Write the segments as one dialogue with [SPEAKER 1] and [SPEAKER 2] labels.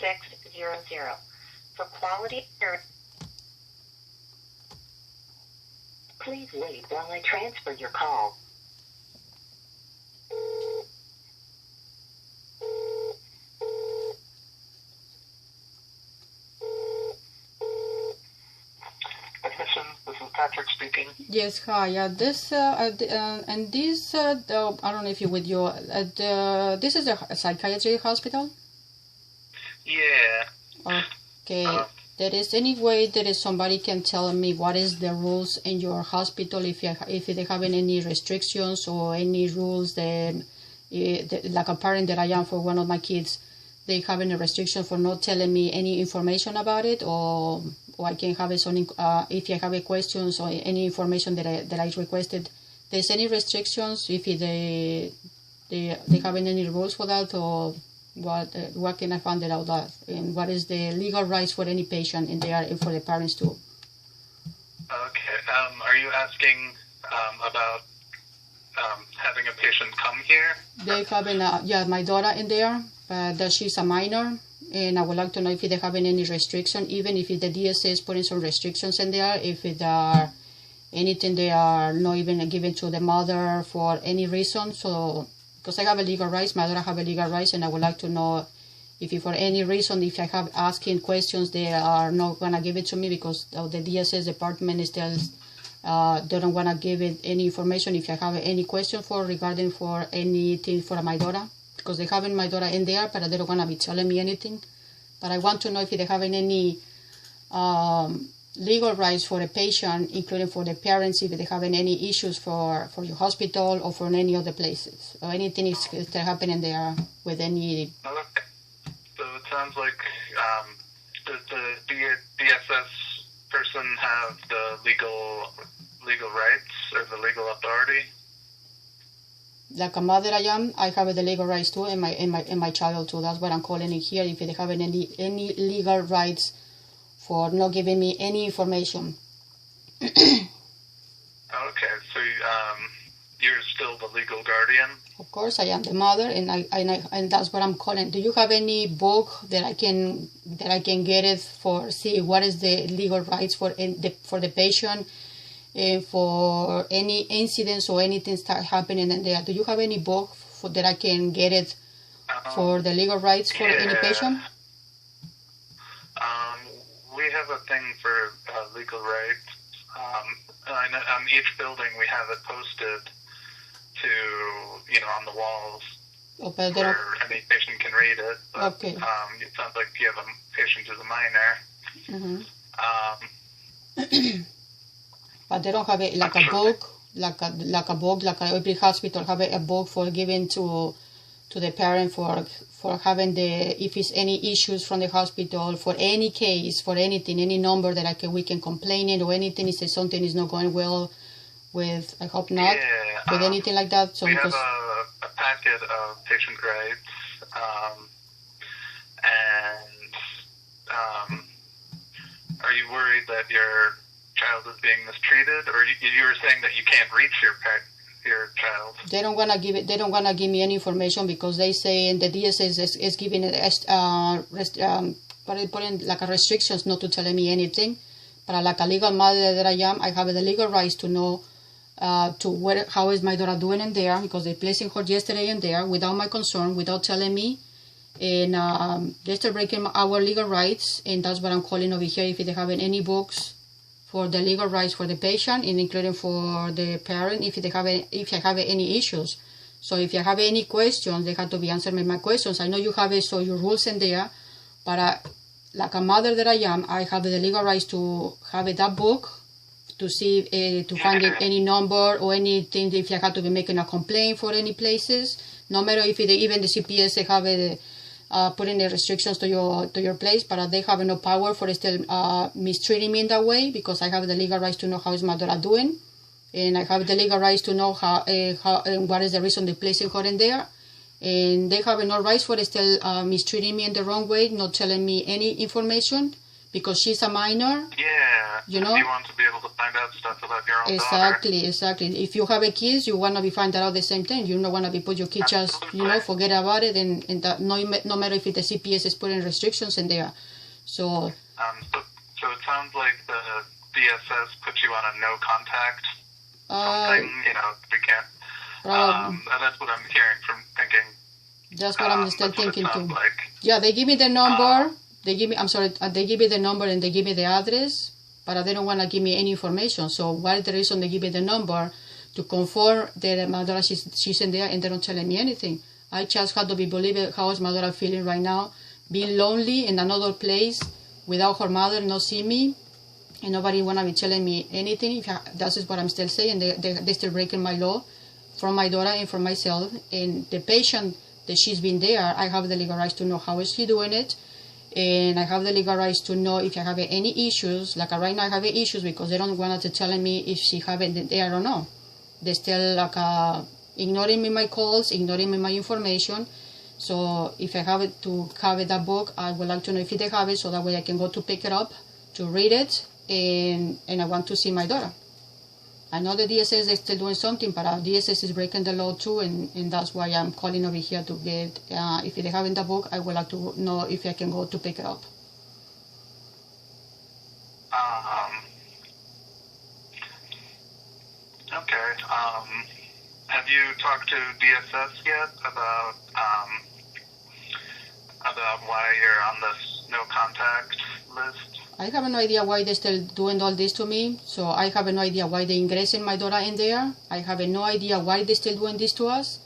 [SPEAKER 1] 600. For quality assurance, please wait while I transfer your call. This is Patrick speaking.
[SPEAKER 2] Yes, hi. And this, I don't know if you're with your, this is a psychiatry hospital?
[SPEAKER 1] Yeah.
[SPEAKER 2] Okay. There is any way that is somebody can tell me what is the rules in your hospital, if they have any restrictions or any rules that, like a parent that I am for one of my kids, they have any restriction for not telling me any information about it, or I can have some, if I have questions or any information that I requested. There's any restrictions if they have any rules for that, or what can I find out that, and what is the legal rights for any patient in there and for the parents too?
[SPEAKER 1] Okay. Are you asking about having a patient come here?
[SPEAKER 2] They have my daughter in there, but she's a minor, and I would like to know if they have any restriction, even if the DSA is putting some restrictions in there, if there are anything they are not even given to the mother for any reason. So, because I have a legal rights, my daughter have a legal rights, and I would like to know if for any reason, if I have asking questions, they are not going to give it to me because the DSS department is still don't want to give it any information if I have any question regarding for anything for my daughter, because they have my daughter in there, but they don't want to be telling me anything. But I want to know if they have any legal rights for a patient, including for the parents, if they have any issues for your hospital or for any other places, or anything is happening there with any.
[SPEAKER 1] Okay. So it sounds like does the DSS person have the legal rights or the legal authority?
[SPEAKER 2] Like a mother I have the legal rights too, and my child too. That's what I'm calling it here. If they have any legal rights for not giving me any information.
[SPEAKER 1] Okay, so you're still the legal guardian?
[SPEAKER 2] Of course, I am the mother, and that's what I'm calling. Do you have any book that I can get it for see what is the legal rights for the patient, and for any incidents or anything start happening in there? Do you have any book that I can get it for the legal rights for any patient?
[SPEAKER 1] We have a thing for legal rights. On each building, we have it posted to, on the walls where any patient can read it. But,
[SPEAKER 2] okay.
[SPEAKER 1] It sounds like you have a patient who's a minor.
[SPEAKER 2] Mm-hmm. But they don't have it like a book, like every hospital have a book for giving to the parent for having if it's any issues from the hospital, for any case, for anything, any number that we can complain it, or anything if something is not going well with, I hope not, with anything like that. So
[SPEAKER 1] we have a packet of patient rights, and are you worried that your child is being mistreated, or you were saying that you can't reach your child?
[SPEAKER 2] They don't wanna give it. They don't wanna give me any information because they say, and the DSS is giving it putting like a restrictions not to tell me anything. But like a legal mother that I am, I have the legal rights to know how is my daughter doing in there, because they placing her yesterday in there without my concern, without telling me, and they're breaking our legal rights, and that's what I'm calling over here. If they have any books for the legal rights for the patient, and including for the parent, if I have any issues. So if you have any questions, they have to be answered my questions. I know you have your rules in there, but like a mother that I am, I have the legal rights to have that book to see, to find any number or anything, if I have to be making a complaint for any places, no matter if even the CPS they have putting the restrictions to your place, but they have no power for still mistreating me in that way, because I have the legal rights to know how is my daughter doing, and I have the legal rights to know how and what is the reason they're placing her in there, and they have no rights for still mistreating me in the wrong way, not telling me any information, because she's a minor.
[SPEAKER 1] Yeah.
[SPEAKER 2] You know?
[SPEAKER 1] You want to be able to find out stuff about your own
[SPEAKER 2] daughter. Exactly. If you have a kids, you want to be find out the same thing. You don't want to be put your kids just, forget about it, and that no matter if the CPS is putting restrictions in there. So
[SPEAKER 1] it sounds like the DSS put you on a no contact something. We can't. That's what I'm hearing from thinking.
[SPEAKER 2] That's what I'm still thinking too. Like. Yeah, they give me the number. They give me the number and they give me the address, but they don't want to give me any information. So what is the reason they give me the number? To confirm that my daughter, she's in there, and they don't tell me anything. I just have to believe how is my daughter feeling right now, being lonely in another place without her mother, not see me, and nobody want to be telling me anything. That is what I'm still saying. They're still breaking my law from my daughter and from myself. And the patient that she's been there, I have the legal rights to know how is she doing it. And I have the legal rights to know if I have any issues. Like right now I have issues because they don't want to tell me if she have it there or not. They still ignoring me my calls, ignoring me my information. So if I have it to have that book, I would like to know if they have it so that way I can go to pick it up, to read it, and I want to see my daughter. I know the DSS is still doing something, but DSS is breaking the law too, and that's why I'm calling over here to get, if they have in the book, I would like to know if I can go to pick it up.
[SPEAKER 1] Okay. Have you talked to DSS yet about why you're on this no contact list?
[SPEAKER 2] I have no idea why they're still doing all this to me. So I have no idea why they ingressing my daughter in there. I have no idea why they're still doing this to us.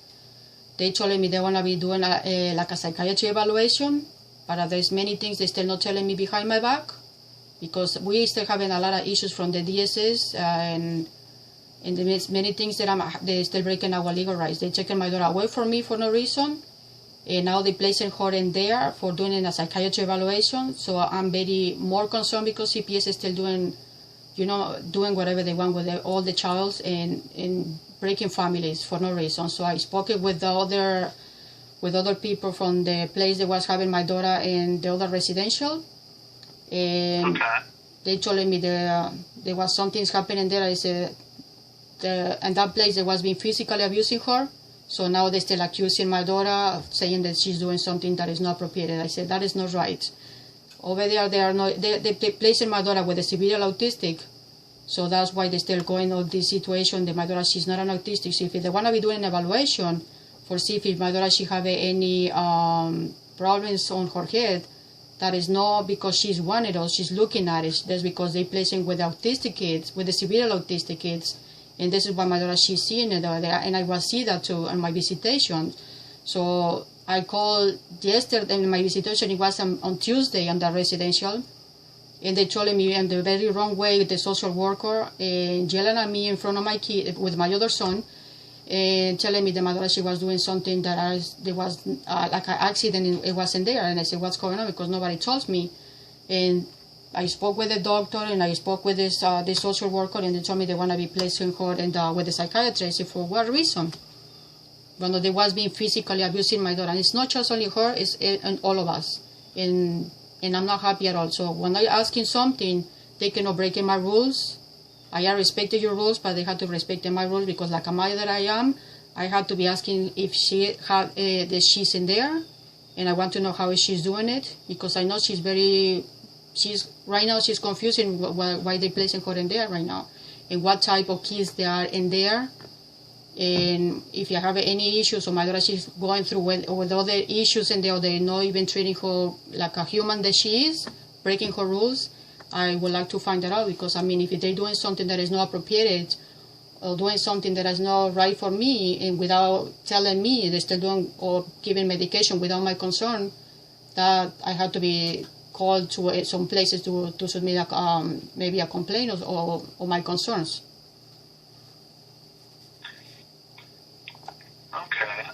[SPEAKER 2] They told me they want to be doing like a psychiatry evaluation, but there's many things they're still not telling me behind my back, because we still having a lot of issues from the DSS, and there's many things that they're still breaking our legal rights. They're taking my daughter away from me for no reason. And now they're placing her in there for doing a psychiatry evaluation. So I'm very more concerned because CPS is still doing whatever they want with all the childs and breaking families for no reason. So I spoke with other people from the place that was having my daughter in the other residential. And they told me there was something happening there. I said, and that place they was being physically abusing her. So now they're still accusing my daughter, saying that she's doing something that is not appropriate. I said, that is not right. Over there, they're placing my daughter with a severe autistic. So that's why they're still going on this situation that my daughter, she's not an autistic. So if they want to be doing an evaluation for see if my daughter, she have any problems on her head, that is not because she's wanted or she's looking at it. That's because they're placing with autistic kids, with the severe autistic kids. And this is why my daughter, she's seeing it over there. And I will see that too on my visitation. So I called yesterday, in my visitation, it was on Tuesday on the residential. And they told me in the very wrong way, the social worker, yelling at me in front of my kid, with my other son, and telling me that my daughter, she was doing something that there was like an accident, it wasn't there. And I said, what's going on? Because nobody told me. And I spoke with the doctor and I spoke with the social worker, and they told me they want to be placing her with the psychiatrist. I said, for what reason? When they was being physically abusing my daughter. And it's not just only her, it's and all of us. And I'm not happy at all. So when I asking something, they cannot break my rules. I respected your rules, but they had to respect my rules, because like a mother that I am, I had to be asking if she's in there, and I want to know how she's doing it, because I know right now she's confusing why they're placing her in there right now, and what type of kids they are in there, and if you have any issues, or my daughter, she's going through with other issues in there, they're not even treating her like a human that she is, breaking her rules. I would like to find that out, because I mean, if they're doing something that is not appropriate, or doing something that is not right for me, and without telling me, they're still doing or giving medication without my consent, that I have to be called to some places to submit maybe a complaint or my concerns.
[SPEAKER 1] Okay.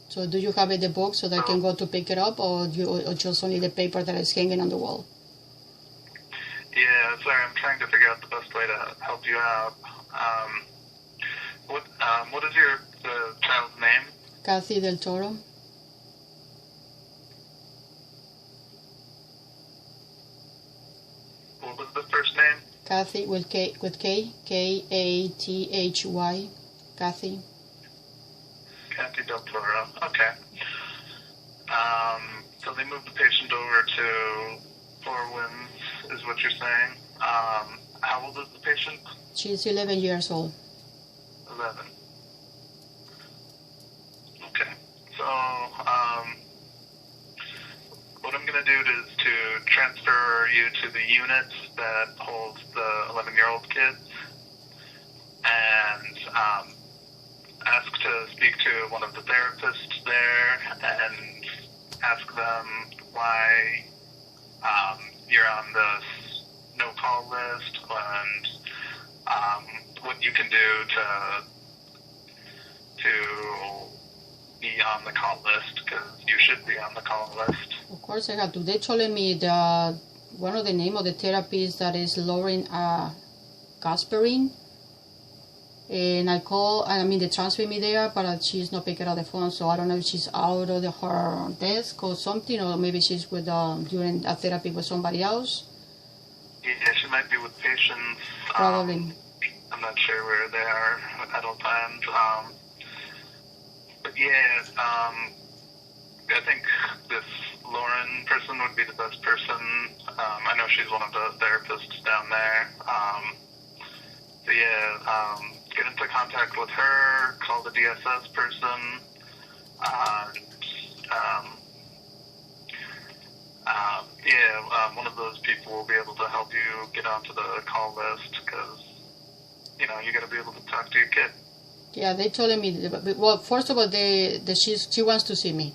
[SPEAKER 2] So do you have the book so that I can go to pick it up, or just only the paper that is hanging on the wall?
[SPEAKER 1] Yeah, sorry, I'm trying to figure out the best way to help you out. What is the child's name?
[SPEAKER 2] Kathy Del Toro. Kathy with K, Kathy, Kathy.
[SPEAKER 1] Kathy Del Toro. Okay. So they moved the patient over to Four Winds, is what you're saying. How old is the patient?
[SPEAKER 2] She's 11 years old.
[SPEAKER 1] 11. Okay. So, what I'm going to do is to transfer you to the unit that holds the 11-year-old kids and ask to speak to one of the therapists there and ask them why you're on this no-call list and what you can do to be on the call list, because you should be on the call list.
[SPEAKER 2] Of course I have to. They told me one of the name of the therapist that is Lauren Gasperin. And they transfer me there, but she's not picking up the phone, so I don't know if she's out of her desk or something, or maybe she's with during a therapy with somebody else.
[SPEAKER 1] Yeah, she might be with patients.
[SPEAKER 2] Probably.
[SPEAKER 1] I'm not sure where they are at all times. But yeah, I think this Lauren person would be the best person. I know she's one of the therapists down there. So yeah, get into contact with her, call the DSS person, one of those people will be able to help you get onto the call list, because, you got to be able to talk to your kid.
[SPEAKER 2] Yeah, they told me, well, first of all, she wants to see me.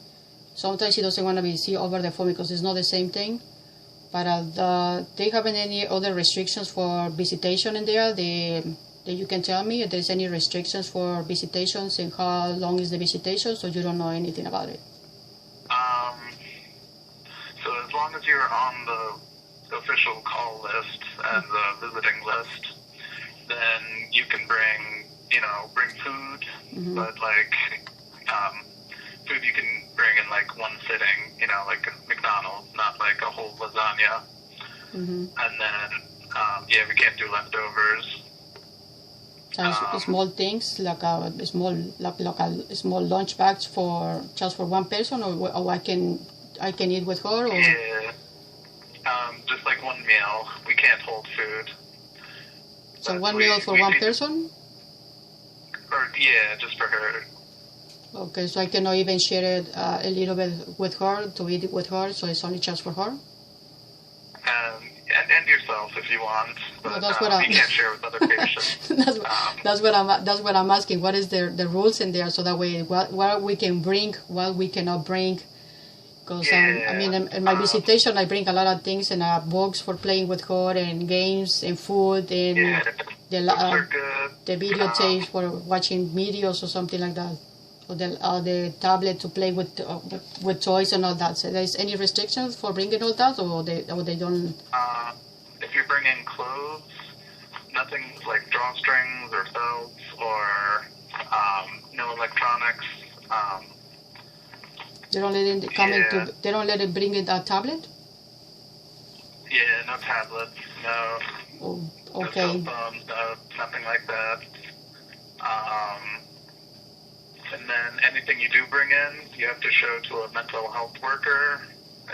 [SPEAKER 2] Sometimes she doesn't want to be seen over the phone because it's not the same thing. But they haven't any other restrictions for visitation in there. That you can tell me if there's any restrictions for visitations and how long is the visitation, so you don't know anything about it.
[SPEAKER 1] So as long as you're on the official call list and the visiting list, then you can bring food,
[SPEAKER 2] mm-hmm.
[SPEAKER 1] but food you can bring in one sitting, like McDonald's, not like a whole lasagna.
[SPEAKER 2] Mm-hmm.
[SPEAKER 1] And then, we can't do leftovers.
[SPEAKER 2] Small things like a small lunch bags for just for one person, or I can eat with her. Or?
[SPEAKER 1] Yeah, just like one meal. We can't hold food.
[SPEAKER 2] So one meal for one person?
[SPEAKER 1] Or yeah, just for her.
[SPEAKER 2] Okay, so I cannot even share it a little bit with her to eat it with her. So it's only just for her.
[SPEAKER 1] And yourself if you want, but
[SPEAKER 2] no, that's what
[SPEAKER 1] you can't share with other patients.
[SPEAKER 2] that's what I'm asking. What is the rules in there, so that way what we can bring, what we cannot bring. Because in my visitation I bring a lot of things and books for playing with her and games and food and the videotapes for watching videos or something like that, or the tablet to play with toys and all that. So there's any restrictions for bringing all that, or they don't?
[SPEAKER 1] If you're bringing clothes, nothing like drawstrings or belts or no electronics.
[SPEAKER 2] They don't let it they don't let it bring in a tablet.
[SPEAKER 1] Yeah, no tablets, no.
[SPEAKER 2] Oh, okay.
[SPEAKER 1] No cell phones, no, nothing like that. And then anything you do bring in, you have to show to a mental health worker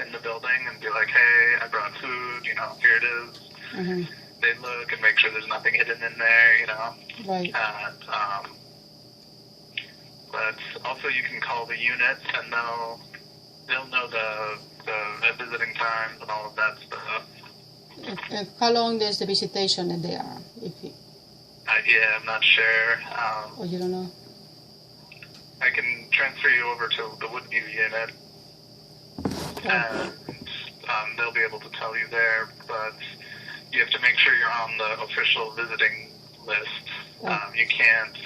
[SPEAKER 1] in the building and be like, hey, I brought food, here it is.
[SPEAKER 2] Mm-hmm.
[SPEAKER 1] They look and make sure there's nothing hidden in there,
[SPEAKER 2] Right.
[SPEAKER 1] And, but also you can call the unit and they'll know the visiting times and all of that stuff.
[SPEAKER 2] How long is the visitation in there?
[SPEAKER 1] Yeah, I'm not sure.
[SPEAKER 2] Oh, you don't know?
[SPEAKER 1] I can transfer you over to the Woodview unit, and they'll be able to tell you there, but you have to make sure you're on the official visiting list. You can't,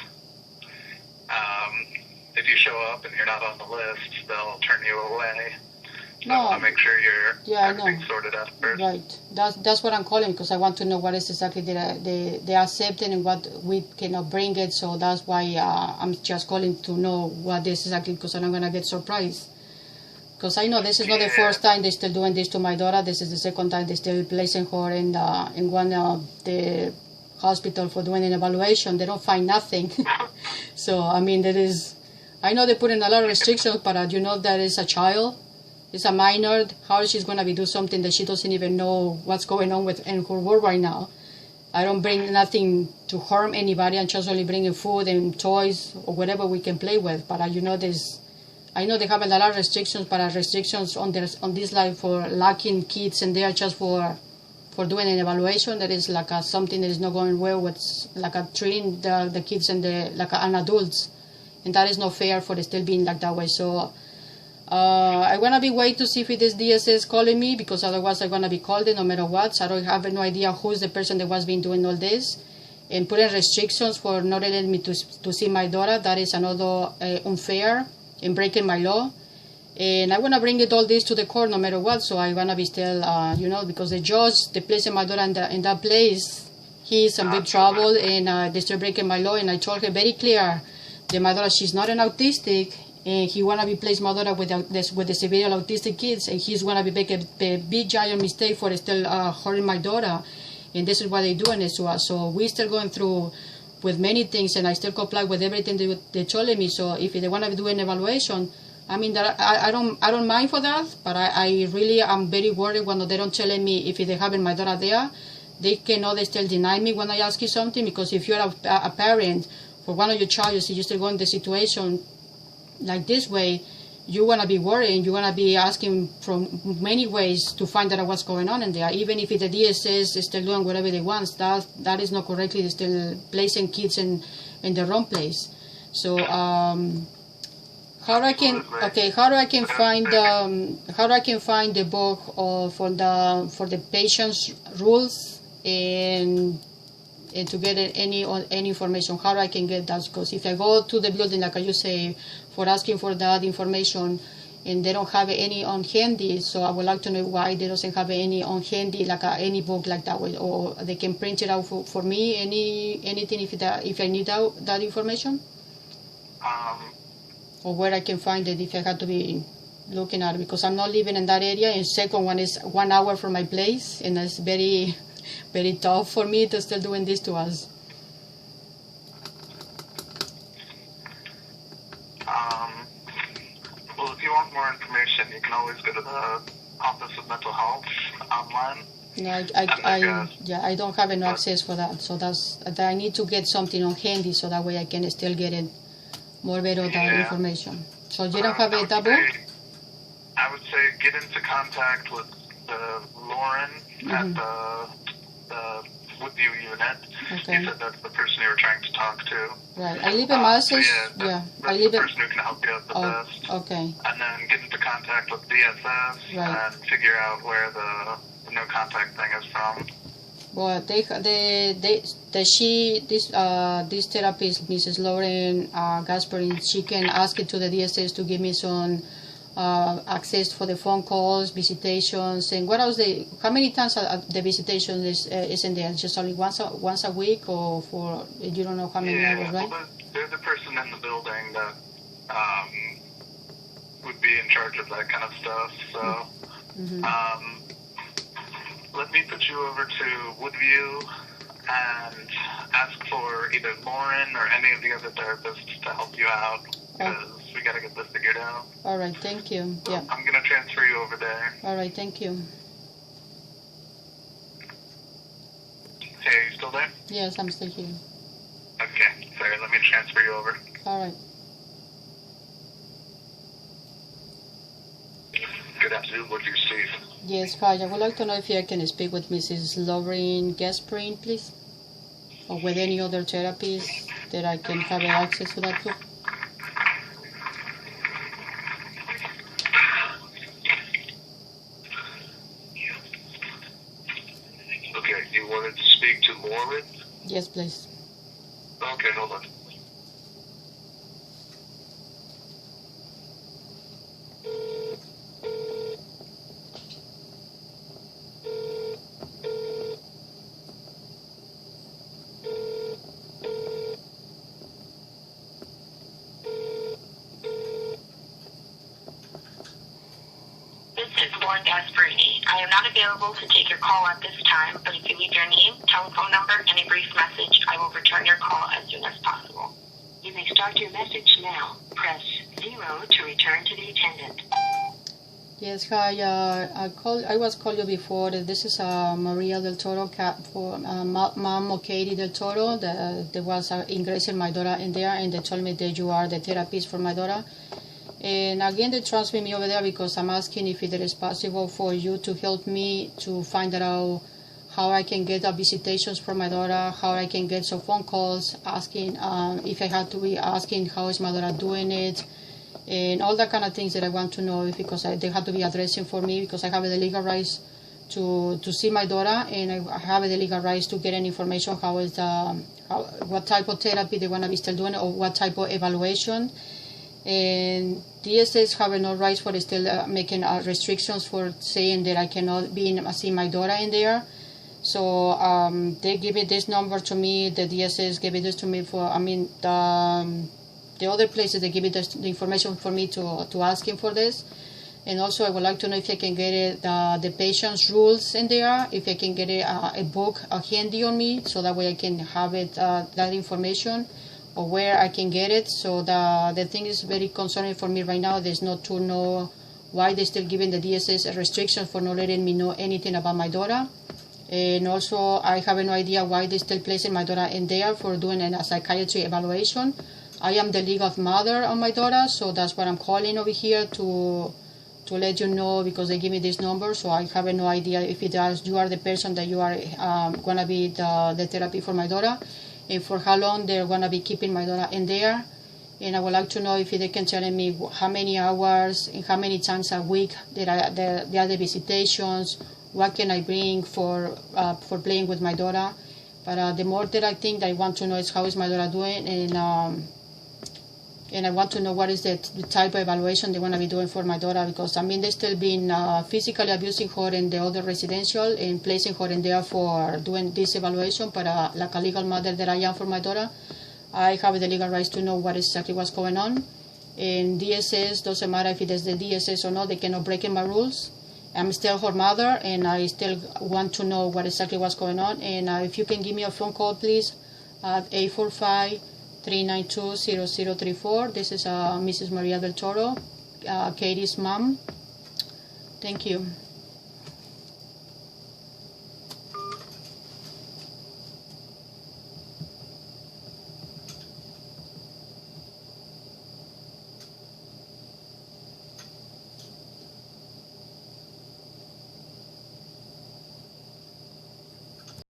[SPEAKER 1] if you show up and you're not on the list, they'll turn you away. So I want to make sure everything's sorted out first.
[SPEAKER 2] Right. That's what I'm calling, because I want to know what is exactly they accepted and what we cannot bring it. So that's why I'm just calling to know what is exactly, because I'm going to get surprised. Because I know this is not the first time they're still doing this to my daughter. This is the second time they're still placing her in one of the hospital for doing an evaluation. They don't find nothing. So, I mean, I know they put in a lot of restrictions, but you know that is a child. It's a minor. How is she going to be do something that she doesn't even know what's going on with in her world right now? I don't bring nothing to harm anybody. I'm just only bringing food and toys or whatever we can play with. But you know, I know they have a lot of restrictions, but restrictions on this life for locking kids and they are just for doing an evaluation. That is like something that is not going well with like treating the kids and like an adults, and that is not fair for the still being like that way. So I'm gonna be waiting to see if it is DSS calling me, because otherwise I'm gonna be called no matter what. So I don't have no idea who's the person that was been doing all this and putting restrictions for not letting me to see my daughter. That is another unfair and breaking my law. And I want to bring all this to the court no matter what. So I want to be still, because the judge, the placing my daughter in that place, he's in big trouble, and they're still breaking my law. And I told her very clear that my daughter, she's not an autistic, and he want to be place my daughter with the severe autistic kids, and he's going to be make a big giant mistake for still hurting my daughter. And this is what they're doing it to us. So we're still going through with many things, and I still comply with everything they're telling me. So if they want to do an evaluation, I mean, that I don't mind for that, but I really am very worried when they don't telling me if they having my daughter there. They cannot they still deny me when I ask you something, because if you're a parent for one of your child, you see you still go in the situation like this way, you want to be worried, and you want to be asking from many ways to find out what's going on in there. Even if the DSS is still doing whatever they want, that is not correctly. They're still placing kids in the wrong place. So how do I can find the book for the patient's rules and to get any information? How I can get that? Because if I go to the building, like you say, for asking for that information, and they don't have any on handy, so I would like to know why they doesn't have any on handy, like any book like that way, or they can print it out for me, anything if I need that information, or where I can find it if I have to be looking at it, because I'm not living in that area. And second one is 1 hour from my place, and it's very very tough for me to still doing this to us.
[SPEAKER 1] Well, if you want more information, you can always go to the Office of Mental Health online.
[SPEAKER 2] No, I don't have any access for that. So that I need to get something on handy, so that way I can still get it more better that information. So you don't have that book?
[SPEAKER 1] I would say get into contact with Lauren at the Woodview unit.
[SPEAKER 2] Okay.
[SPEAKER 1] You said that's the person you were trying to talk to.
[SPEAKER 2] Right. I live in Massachusetts.
[SPEAKER 1] So that's the person who can help you out the best.
[SPEAKER 2] Okay.
[SPEAKER 1] And then get into contact with DSS and figure out where the no contact thing is from.
[SPEAKER 2] Well, this therapist, Mrs. Lauren Gasparin, she can ask it to the DSS to give me some access for the phone calls, visitations, and what else? How many times the visitation is in there? Just only once a week, or for you don't know how many hours, right?
[SPEAKER 1] Well, there's a person in the building that would be in charge of that kind of stuff. So let me put you over to Woodview and ask for either Lauren or any of the other therapists to help you out, because we got to get this figured out.
[SPEAKER 2] All right, thank you. Yeah.
[SPEAKER 1] I'm going to transfer you over there.
[SPEAKER 2] All right, thank you.
[SPEAKER 1] Hey, are you still there?
[SPEAKER 2] Yes, I'm still here.
[SPEAKER 1] Okay, sorry, let me transfer you over.
[SPEAKER 2] All right.
[SPEAKER 1] Good afternoon, Woodview, Steve.
[SPEAKER 2] Yes, hi. I would like to know if I can speak with Mrs. Lauren Gasparin, please, or with any other therapist that I can have access to that too.
[SPEAKER 1] Okay, you wanted to speak to Lauren?
[SPEAKER 2] Yes, please.
[SPEAKER 1] Okay, hold on.
[SPEAKER 3] 1 Gasparini. I am not available to take your call at this time, but if you leave your name, telephone number, and a brief message, I will return your call as soon as possible. You may start your message now. Press 0 to return to the attendant.
[SPEAKER 2] Yes, hi. I was called you before. This is Maria del Toro, for Mom or Katie del Toro. There was ingress in my daughter in there, and they told me that you are the therapist for my daughter. And again, they transferred me over there because I'm asking if it is possible for you to help me to find out how I can get visitations for my daughter, how I can get some phone calls asking if I have to be asking how is my daughter doing it, and all that kind of things that I want to know, because they have to be addressing for me, because I have the legal rights to see my daughter, and I have the legal rights to get any information what type of therapy they want to be still doing, or what type of evaluation. And DSS have no rights for still making restrictions for saying that I cannot be see my daughter in there. So they give me this number to me. The DSS gave it this to me for, the other places they give me the information for me to ask him for this. And also I would like to know if I can get it, the patient's rules in there, if I can get a book handy on me, so that way I can have it, that information, or where I can get it. So the thing is very concerning for me right now. There's not to know why they're still giving the DSS restrictions for not letting me know anything about my daughter. And also I have no idea why they're still placing my daughter in there for doing a psychiatry evaluation. I am the legal mother of my daughter, so that's what I'm calling over here to let you know, because they give me this number. So I have no idea if you are the person that you are going to be the therapy for my daughter, and for how long they're going to be keeping my daughter in there. And I would like to know if they can tell me how many hours and how many times a week there are the visitations, what can I bring for playing with my daughter. But the more that I think that I want to know is how is my daughter doing, and I want to know what is the type of evaluation they want to be doing for my daughter, because they're still being physically abusing her in the other residential and placing her in there for doing this evaluation. But like a legal mother that I am for my daughter, I have the legal rights to know what exactly what's going on. And DSS, doesn't matter if it is the DSS or not, they cannot break in my rules. I'm still her mother, and I still want to know what exactly what's going on. And if you can give me a phone call, please, at 845-392-0034. This is Mrs. Maria del Toro, Katie's mom. Thank you.